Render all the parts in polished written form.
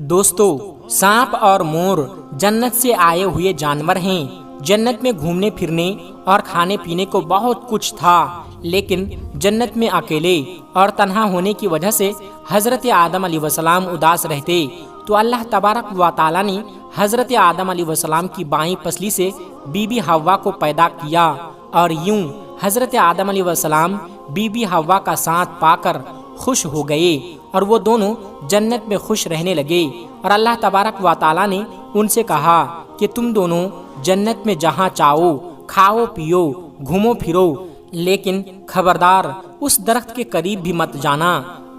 دوستو، سانپ اور مور جنت سے آئے ہوئے جانور ہیں۔ جنت میں گھومنے پھرنے اور کھانے پینے کو بہت کچھ تھا، لیکن جنت میں اکیلے اور تنہا ہونے کی وجہ سے حضرت آدم علیہ السلام اداس رہتے، تو اللہ تبارک و تعالی نے حضرت آدم علیہ السلام کی بائیں پسلی سے بی بی حوا کو پیدا کیا، اور یوں حضرت آدم علیہ السلام بی بی حوا کا ساتھ پا کر خوش ہو گئے، اور وہ دونوں جنت میں خوش رہنے لگے۔ اور اللہ تبارک و تعالی نے ان سے کہا کہ تم دونوں جنت میں جہاں چاہو کھاؤ پیو گھومو پھرو، لیکن خبردار اس درخت کے قریب بھی مت جانا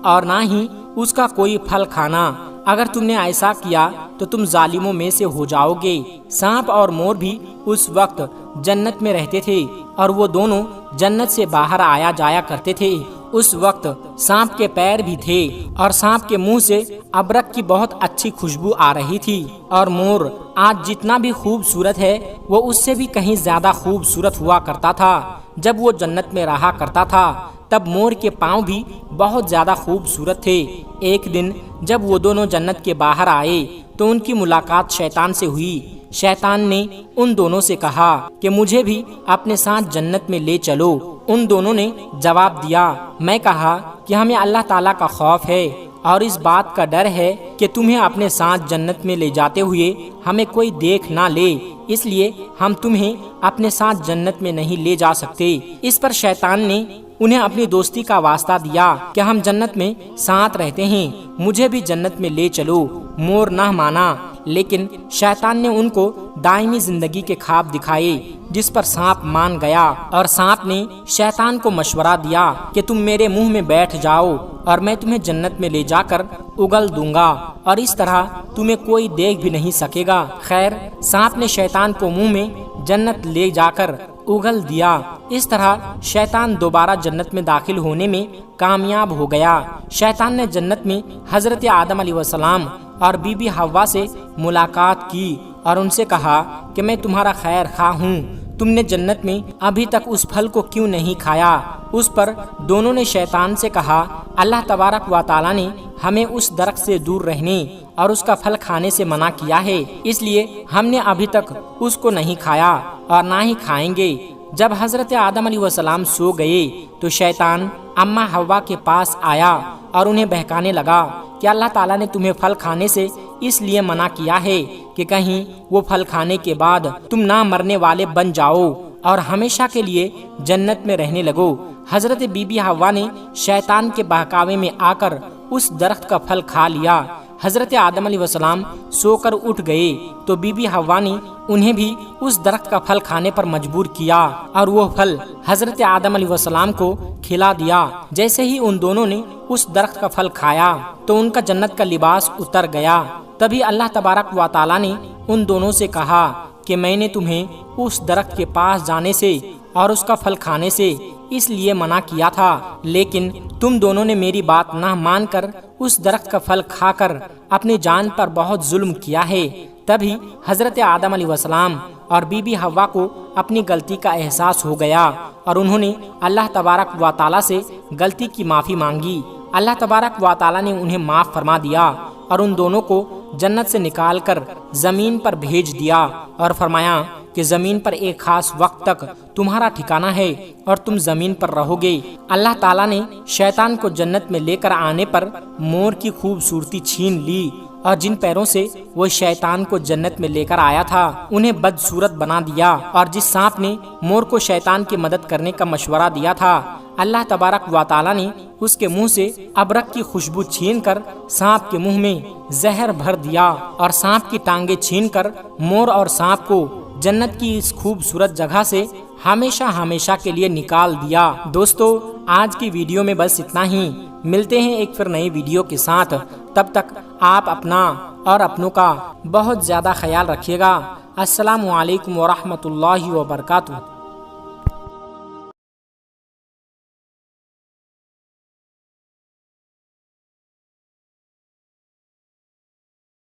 اور نہ ہی اس کا کوئی پھل کھانا، اگر تم نے ایسا کیا تو تم ظالموں میں سے ہو جاؤ گے۔ سانپ اور مور بھی اس وقت جنت میں رہتے تھے، اور وہ دونوں جنت سے باہر آیا جایا کرتے تھے۔ اس وقت سانپ کے پیر بھی تھے، اور سانپ کے منہ سے ابرک کی بہت اچھی خوشبو آ رہی تھی، اور مور آج جتنا بھی خوبصورت ہے وہ اس سے بھی کہیں زیادہ خوبصورت ہوا کرتا تھا۔ جب وہ جنت میں رہا کرتا تھا تب مور کے پاؤں بھی بہت زیادہ خوبصورت تھے۔ ایک دن جب وہ دونوں جنت کے باہر آئے تو ان کی ملاقات شیطان سے ہوئی۔ شیطان نے ان دونوں سے کہا کہ مجھے بھی اپنے ساتھ جنت میں لے چلو۔ ان دونوں نے جواب دیا، میں کہا کہ ہمیں اللہ تعالیٰ کا خوف ہے اور اس بات کا ڈر ہے کہ تمہیں اپنے ساتھ جنت میں لے جاتے ہوئے ہمیں کوئی دیکھ نہ لے، اس لیے ہم تمہیں اپنے ساتھ جنت میں نہیں لے جا سکتے۔ اس پر شیطان نے انہیں اپنی دوستی کا واسطہ دیا کہ ہم جنت میں ساتھ رہتے ہیں، مجھے بھی جنت میں لے چلو۔ مور نہ مانا، لیکن شیطان نے ان کو دائمی زندگی کے خواب دکھائے، جس پر سانپ مان گیا، اور سانپ نے شیطان کو مشورہ دیا کہ تم میرے منہ میں بیٹھ جاؤ اور میں تمہیں جنت میں لے جا کر اگل دوں گا، اور اس طرح تمہیں کوئی دیکھ بھی نہیں سکے گا۔ خیر، سانپ نے شیطان کو منہ میں جنت لے جا کر اگل دیا۔ اس طرح شیطان دوبارہ جنت میں داخل ہونے میں کامیاب ہو گیا۔ شیطان نے جنت میں حضرت آدم علیہ السلام اور بی بی حوا سے ملاقات کی اور ان سے کہا کہ میں تمہارا خیر خواہ ہوں، تم نے جنت میں ابھی تک اس پھل کو کیوں نہیں کھایا؟ اس پر دونوں نے شیطان سے کہا، اللہ تبارک و تعالی نے ہمیں اس درخت سے دور رہنے اور اس کا پھل کھانے سے منع کیا ہے، اس لیے ہم نے ابھی تک اس کو نہیں کھایا اور نہ ہی کھائیں گے۔ جب حضرت آدم علیہ السلام سو گئے تو شیطان اماں حوا کے پاس آیا اور انہیں بہکانے لگا کہ اللہ تعالیٰ نے تمہیں پھل کھانے سے اس لیے منع کیا ہے کہ کہیں وہ پھل کھانے کے بعد تم نہ مرنے والے بن جاؤ اور ہمیشہ کے لیے جنت میں رہنے لگو۔ حضرت بی بی حوا نے شیطان کے بہکاوے میں آ کر اس درخت کا پھل کھا لیا۔ حضرت آدم علیہ السلام سو کر اٹھ گئے تو بی بی حوا نے انہیں بھی اس درخت کا پھل کھانے پر مجبور کیا، اور وہ پھل حضرت آدم علیہ السلام کو کھلا دیا۔ جیسے ہی ان دونوں نے اس درخت کا پھل کھایا تو ان کا جنت کا لباس اتر گیا۔ تبھی اللہ تبارک و تعالی نے ان دونوں سے کہا کہ میں نے تمہیں اس درخت کے پاس جانے سے اور اس کا پھل کھانے سے اس لیے منع کیا تھا، لیکن تم دونوں نے میری بات نہ مان کر اس درخت کا پھل کھا کر اپنی جان پر بہت ظلم کیا ہے۔ تبھی حضرت آدم علیہ السلام اور بی بی حوا کو اپنی غلطی کا احساس ہو گیا، اور انہوں نے اللہ تبارک و تعالی سے غلطی کی معافی مانگی۔ اللہ تبارک و تعالی نے انہیں معاف فرما دیا اور ان دونوں کو جنت سے نکال کر زمین پر بھیج دیا، اور فرمایا کہ زمین پر ایک خاص وقت تک تمہارا ٹھکانہ ہے اور تم زمین پر رہو گے۔ اللہ تعالیٰ نے شیطان کو جنت میں لے کر آنے پر مور کی خوبصورتی چھین لی، اور جن پیروں سے وہ شیطان کو جنت میں لے کر آیا تھا انہیں بدصورت بنا دیا، اور جس سانپ نے مور کو شیطان کی مدد کرنے کا مشورہ دیا تھا اللہ تبارک و تعالی نے اس کے منہ سے ابرک کی خوشبو چھین کر سانپ کے منہ میں زہر بھر دیا، اور سانپ کی ٹانگیں چھین کر مور اور سانپ کو جنت کی اس خوبصورت جگہ سے ہمیشہ ہمیشہ کے لیے نکال دیا۔ دوستو، آج کی ویڈیو میں بس اتنا ہی، ملتے ہیں ایک پھر نئی ویڈیو کے ساتھ۔ تب تک آپ اپنا اور اپنوں کا بہت زیادہ خیال رکھیے گا۔ السلام علیکم ورحمۃ اللہ وبرکاتہ۔